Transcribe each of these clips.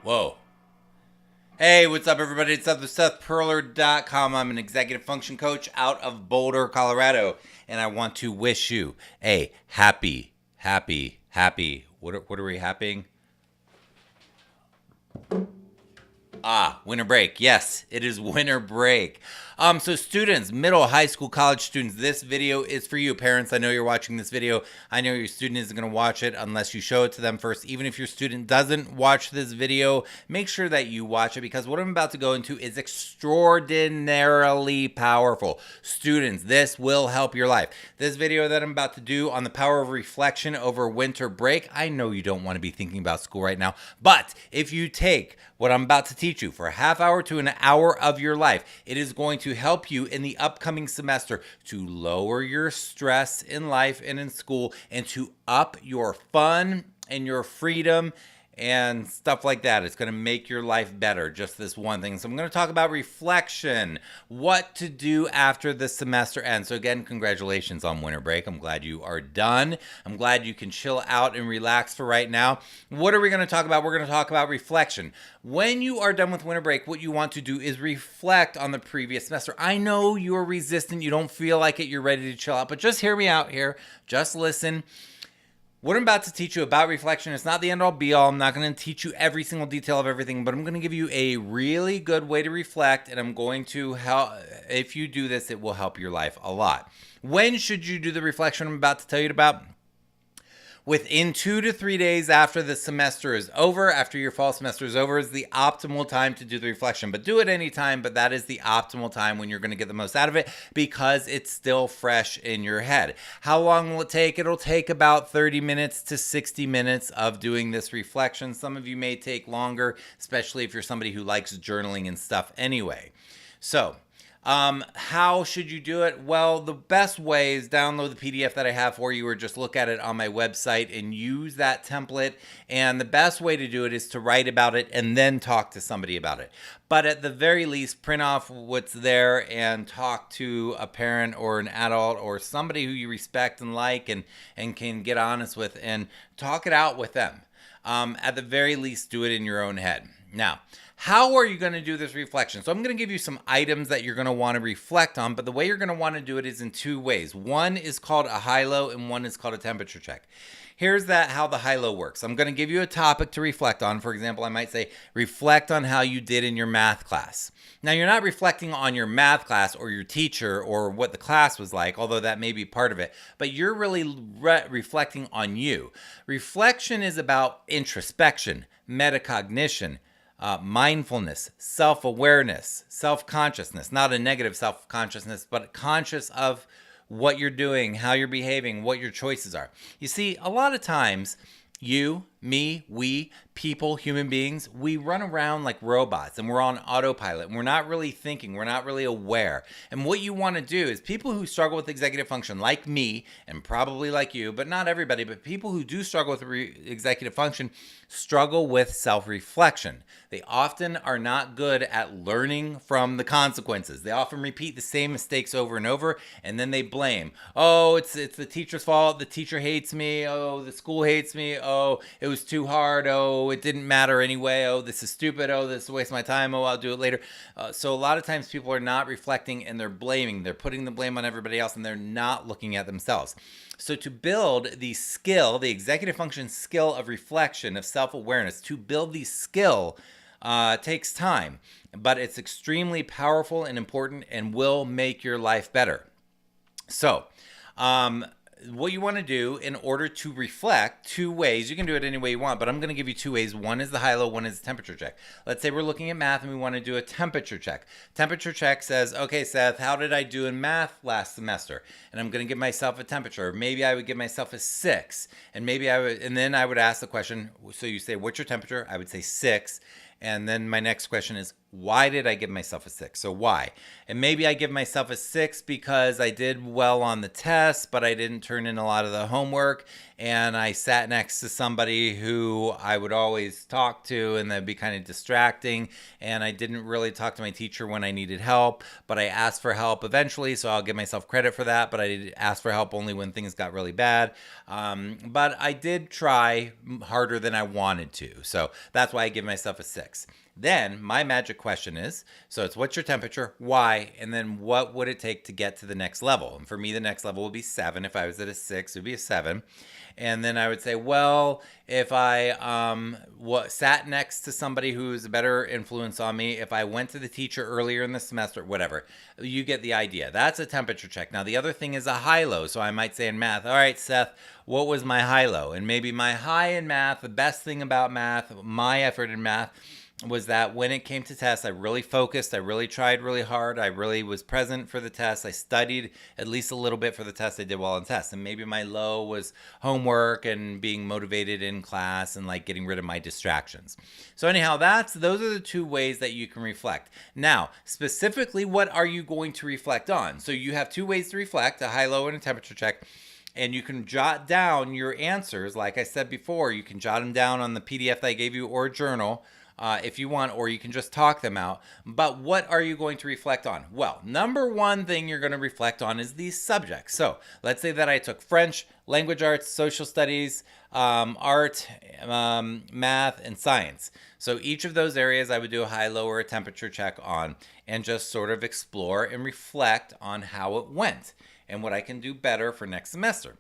Whoa. Hey, what's up, everybody? It's SethPerler.com. I'm an executive function coach out of Boulder, Colorado, and I want to wish you a happy. What are we happying? Winter break. Yes, it is winter break. So students, middle, high school, college students, this video is for you. Parents, I know you're watching this video. I know your student isn't going to watch it unless you show it to them first. Even if your student doesn't watch this video, make sure that you watch it, because what I'm about to go into is extraordinarily powerful. Students, this will help your life. This video that I'm about to do on the power of reflection over winter break, I know you don't want to be thinking about school right now, but if you take what I'm about to teach you for a half hour to an hour of your life, it is going to help you in the upcoming semester to lower your stress in life and in school, and to up your fun and your freedom and stuff like that. It's going to make your life better, just this one thing. So I'm going to talk about reflection, what to do after the semester ends. So again, congratulations on winter break. I'm glad you are done. I'm glad you can chill out and relax for right now. What are we going to talk about? We're going to talk about reflection. When you are done with winter break, what you want to do is reflect on the previous semester. I know you're resistant. You don't feel like it. You're ready to chill out, but just hear me out here. Just listen. What I'm about to teach you about reflection is not the end-all be-all. I'm not going to teach you every single detail of everything, but I'm going to give you a really good way to reflect, and I'm going to help. If you do this, it will help your life a lot. When should you do the reflection I'm about to tell you about? Within 2 to 3 days after the semester is over, after your fall semester is over, is the optimal time to do the reflection. But do it anytime, but that is the optimal time when you're going to get the most out of it, because it's still fresh in your head. How long will it take? It'll take about 30 minutes to 60 minutes of doing this reflection. Some of you may take longer, especially if you're somebody who likes journaling and stuff anyway. So, how should you do it? Well, the best way is download the PDF that I have for you, or just look at it on my website and use that template. And the best way to do it is to write about it and then talk to somebody about it. But at the very least, print off what's there and talk to a parent or an adult or somebody who you respect and like, and can get honest with, and talk it out with them. At the very least, do it in your own head. Now, how are you going to do this reflection? So I'm going to give you some items that you're going to want to reflect on, but the way you're going to want to do it is in two ways. One is called a high-low, and one is called a temperature check. Here's how the high-low works. I'm going to give you a topic to reflect on. For example, I might say, reflect on how you did in your math class. Now, you're not reflecting on your math class or your teacher or what the class was like, although that may be part of it, but you're really reflecting on you. Reflection is about introspection, metacognition, mindfulness, self-awareness, self-consciousness, not a negative self-consciousness, but conscious of what you're doing, how you're behaving, what your choices are. You see, a lot of times, you, me, we, people, human beings, we run around like robots, and we're on autopilot, and we're not really thinking, we're not really aware. And what you want to do is, people who struggle with executive function, like me, and probably like you, but not everybody, but people who do struggle with executive function struggle with self-reflection. They often are not good at learning from the consequences. They often repeat the same mistakes over and over, and then they blame. Oh, it's the teacher's fault. The teacher hates me. Oh, the school hates me. Oh, it was too hard. Oh, it didn't matter anyway. Oh, this is stupid. Oh, this is a waste of my time. Oh, I'll do it later. So a lot of times people are not reflecting, and they're blaming. They're putting the blame on everybody else, and they're not looking at themselves. So to build the skill, the executive function skill of reflection, of self-awareness, to build the skill takes time, but it's extremely powerful and important, and will make your life better. So, what you want to do in order to reflect, two ways. You can do it any way you want, but I'm going to give you two ways. One is the high-low, one is the temperature check. Let's say we're looking at math and we want to do a temperature check. Temperature check says, okay, Seth, how did I do in math last semester? And I'm going to give myself a temperature. Maybe I would give myself a 6. And then I would ask the question, so you say, what's your temperature? I would say 6. And then my next question is, why did I give myself a 6? So why? And maybe I give myself a 6 because I did well on the test, but I didn't turn in a lot of the homework. And I sat next to somebody who I would always talk to, and that'd be kind of distracting. And I didn't really talk to my teacher when I needed help, but I asked for help eventually. So I'll give myself credit for that. But I did ask for help only when things got really bad. But I did try harder than I wanted to. So that's why I give myself a 6. Then my magic question is, so it's what's your temperature, why, and then what would it take to get to the next level? And for me, the next level would be 7. If I was at a 6, it would be a 7. And then I would say, well, if I sat next to somebody who's a better influence on me, if I went to the teacher earlier in the semester, whatever, you get the idea. That's a temperature check. Now, the other thing is a high-low. So I might say in math, all right, Seth, what was my high-low? And maybe my high in math, the best thing about math, my effort in math, was that when it came to tests, I really focused. I really tried really hard. I really was present for the test. I studied at least a little bit for the test. I did well on tests. And maybe my low was homework and being motivated in class and like getting rid of my distractions. So anyhow, those are the 2 ways that you can reflect. Now, specifically, what are you going to reflect on? So you have 2 ways to reflect, a high, low, and a temperature check. And you can jot down your answers. Like I said before, you can jot them down on the PDF that I gave you or a journal. If you want, or you can just talk them out. But what are you going to reflect on? Well, number 1 thing you're going to reflect on is these subjects. So let's say that I took French, language arts, social studies, art, math, and science. So each of those areas I would do a high, low, or a temperature check on and just sort of explore and reflect on how it went and what I can do better for next semester.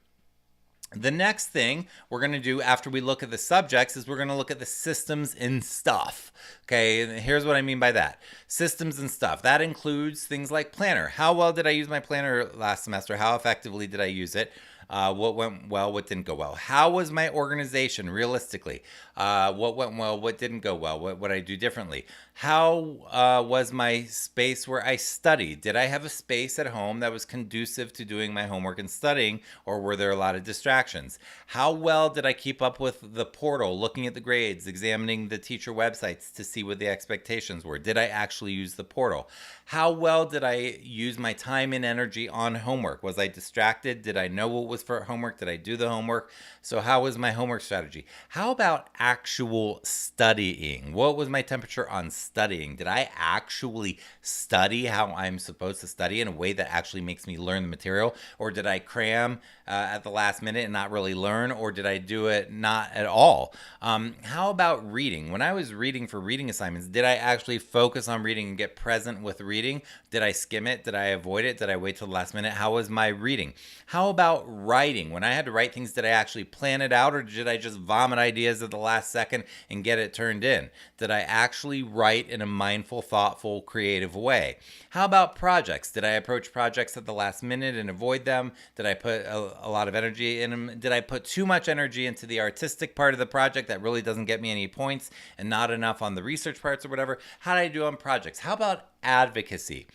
The next thing we're going to do after we look at the subjects is we're going to look at the systems and stuff. Okay, and here's what I mean by that. Systems and stuff. That includes things like planner. How well did I use my planner last semester? How effectively did I use it? What went well, what didn't go well? How was my organization realistically? What went well, what didn't go well? What would I do differently? How was my space where I studied? Did I have a space at home that was conducive to doing my homework and studying, or were there a lot of distractions? How well did I keep up with the portal, looking at the grades, examining the teacher websites to see what the expectations were? Did I actually use the portal? How well did I use my time and energy on homework? Was I distracted? Did I know what was for homework? Did I do the homework? So how was my homework strategy? How about actual studying? What was my temperature on studying? Did I actually study how I'm supposed to study in a way that actually makes me learn the material? Or did I cram at the last minute and not really learn? Or did I do it not at all? How about reading? When I was reading for reading assignments, did I actually focus on reading and get present with reading? Did I skim it? Did I avoid it? Did I wait till the last minute? How was my reading? How about writing? When I had to write things, did I actually plan it out, or did I just vomit ideas at the last second and get it turned in? Did I actually write in a mindful, thoughtful, creative way? How about projects? Did I approach projects at the last minute and avoid them? Did I put a lot of energy in them? Did I put too much energy into the artistic part of the project that really doesn't get me any points and not enough on the research parts or whatever? How did I do on projects? How about advocacy?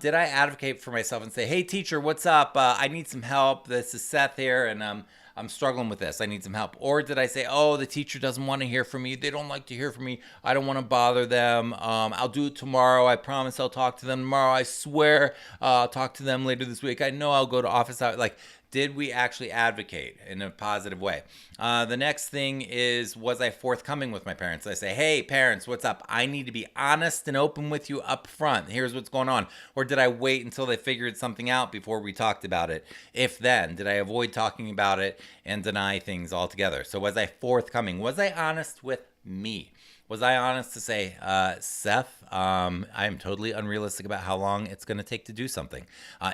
Did I advocate for myself and say, hey, teacher, what's up? I need some help. This is Seth here, and I'm struggling with this. I need some help. Or did I say, oh, the teacher doesn't want to hear from me. They don't like to hear from me. I don't want to bother them. I'll do it tomorrow. I promise I'll talk to them tomorrow. I swear I'll talk to them later this week. I know I'll go to office hours. Like, did we actually advocate in a positive way? The next thing is, was I forthcoming with my parents? I say, hey, parents, what's up? I need to be honest and open with you up front. Here's what's going on. Or did I wait until they figured something out before we talked about it? If then, did I avoid talking about it and deny things altogether? So was I forthcoming? Was I honest with me? Was I honest to say, Seth, I am totally unrealistic about how long it's going to take to do something?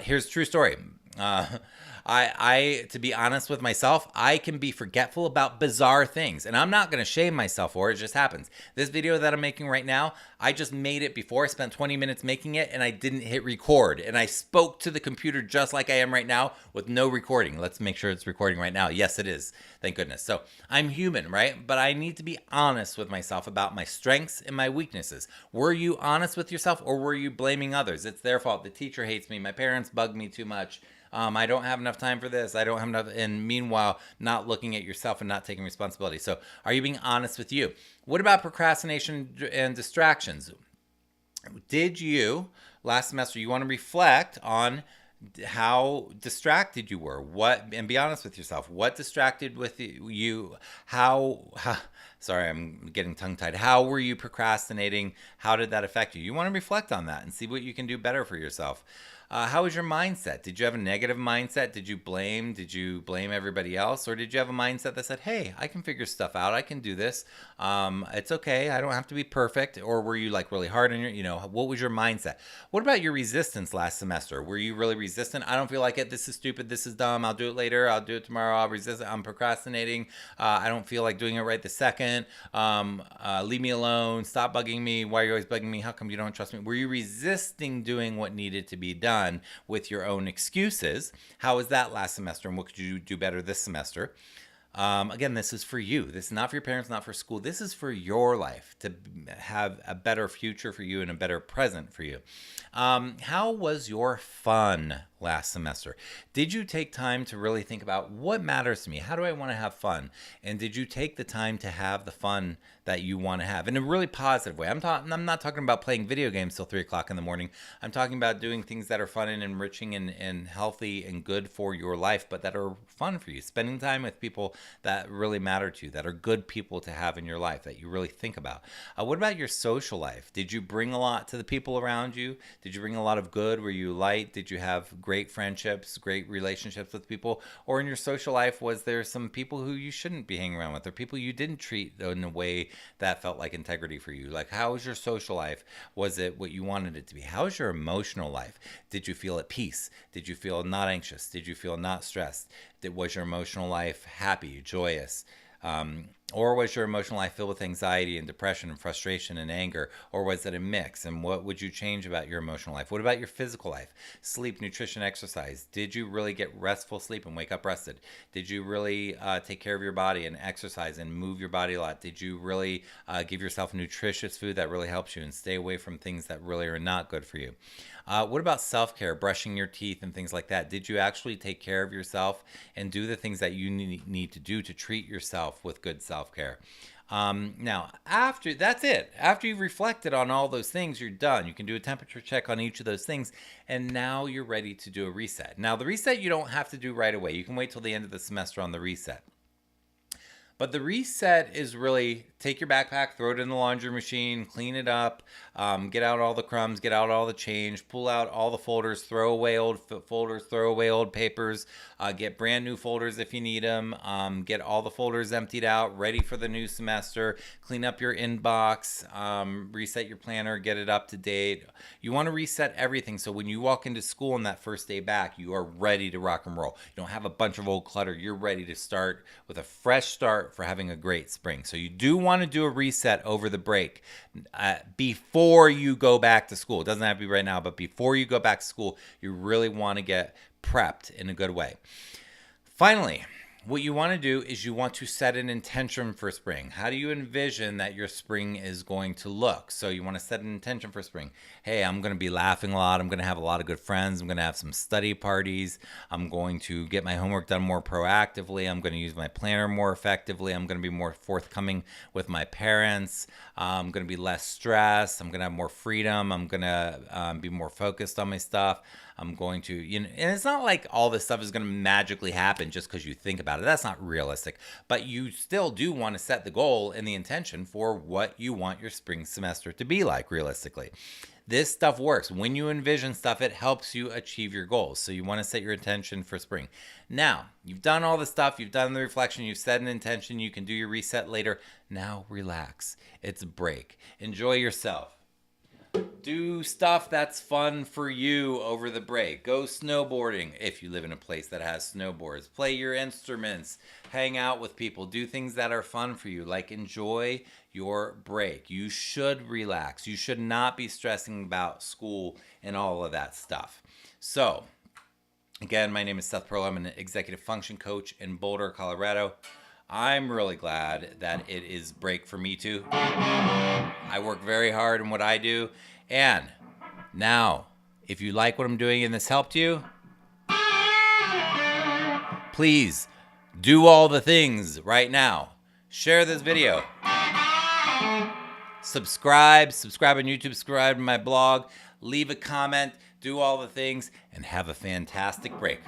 Here's a true story. To be honest with myself, I can be forgetful about bizarre things, and I'm not going to shame myself for it. It just happens. This video that I'm making right now, I just made it before. I spent 20 minutes making it, and I didn't hit record, and I spoke to the computer just like I am right now with no recording. Let's make sure it's recording right now. Yes, it is. Thank goodness. So I'm human, right? But I need to be honest with myself about my strengths and my weaknesses. Were you honest with yourself, or were you blaming others? It's their fault. The teacher hates me. My parents bug me too much. I don't have enough time for this. I don't have enough. And meanwhile, not looking at yourself and not taking responsibility. So are you being honest with you? What about procrastination and distractions? Did you, last semester, you want to reflect on how distracted you were, and be honest with yourself, what distracted with you, sorry, I'm getting tongue tied, how were you procrastinating, how did that affect you? You want to reflect on that and see what you can do better for yourself. How was your mindset? Did you have a negative mindset? Did you blame everybody else? Or did you have a mindset that said, hey, I can figure stuff out. I can do this. It's okay. I don't have to be perfect. Or were you like really hard on what was your mindset? What about your resistance last semester? Were you really resistant? I don't feel like it. This is stupid. This is dumb. I'll do it later. I'll do it tomorrow. I'll resist it. I'm procrastinating. I don't feel like doing it right this second. Leave me alone. Stop bugging me. Why are you always bugging me? How come you don't trust me? Were you resisting doing what needed to be done with your own excuses? How was that last semester, and what could you do better this semester? Again, this is for you. This is not for your parents, not for school. This is for your life, to have a better future for you and a better present for you. How was your fun last semester? Did you take time to really think about what matters to me? How do I want to have fun? And did you take the time to have the fun that you want to have in a really positive way? I'm not talking about playing video games till 3 o'clock in the morning. I'm talking about doing things that are fun and enriching and healthy and good for your life, but that are fun for you. Spending time with people that really matter to you, that are good people to have in your life, that you really think about. What about your social life? Did you bring a lot to the people around you? Did you bring a lot of good? Were you light? Did you have great friendships, great relationships with people? Or in your social life, was there some people who you shouldn't be hanging around with, or people you didn't treat in a way that felt like integrity for you? Like, how was your social life? Was it what you wanted it to be? How was your emotional life? Did you feel at peace? Did you feel not anxious? Did you feel not stressed? Was your emotional life happy, joyous? Or was your emotional life filled with anxiety and depression and frustration and anger? Or was it a mix? And what would you change about your emotional life? What about your physical life? Sleep, nutrition, exercise. Did you really get restful sleep and wake up rested? Did you really take care of your body and exercise and move your body a lot? Did you really give yourself nutritious food that really helps you and stay away from things that really are not good for you? What about self-care, brushing your teeth and things like that? Did you actually take care of yourself and do the things that you need to do to treat yourself with good self-care? Now, after you've reflected on all those things, you're done. You can do a temperature check on each of those things, and now you're ready to do a reset. Now, the reset you don't have to do right away. You can wait till the end of the semester on the reset. But the reset is really take your backpack, throw it in the laundry machine, clean it up, get out all the crumbs, get out all the change, pull out all the folders, throw away old folders, throw away old papers, get brand new folders if you need them, get all the folders emptied out, ready for the new semester, clean up your inbox, reset your planner, get it up to date. You want to reset everything so when you walk into school on that first day back, you are ready to rock and roll. You don't have a bunch of old clutter. You're ready to start with a fresh start for having a great spring. So you do want to do a reset over the break before you go back to school. It doesn't have to be right now, but before you go back to school, you really want to get prepped in a good way. Finally, what you want to do is you want to set an intention for spring. How do you envision that your spring is going to look? So you want to set an intention for spring. Hey, I'm going to be laughing a lot. I'm going to have a lot of good friends. I'm going to have some study parties. I'm going to get my homework done more proactively. I'm going to use my planner more effectively. I'm going to be more forthcoming with my parents. I'm going to be less stressed. I'm going to have more freedom. I'm going to be more focused on my stuff. I'm going to, and it's not like all this stuff is going to magically happen just because you think about it. That's not realistic. But you still do want to set the goal and the intention for what you want your spring semester to be like realistically. This stuff works. When you envision stuff, it helps you achieve your goals. So you want to set your intention for spring. Now, you've done all the stuff. You've done the reflection. You've set an intention. You can do your reset later. Now relax. It's a break. Enjoy yourself. Do stuff that's fun for you over the break. Go snowboarding if you live in a place that has snowboards. Play your instruments. Hang out with people. Do things that are fun for you. Like enjoy your break. You should relax. You should not be stressing about school and all of that stuff. So, again, my name is Seth Perl. I'm an executive function coach in Boulder, Colorado. I'm really glad that it is break for me too. I work very hard in what I do. And now, if you like what I'm doing and this helped you, please do all the things right now. Share this video. Subscribe on YouTube, subscribe to my blog, leave a comment, do all the things, and have a fantastic break.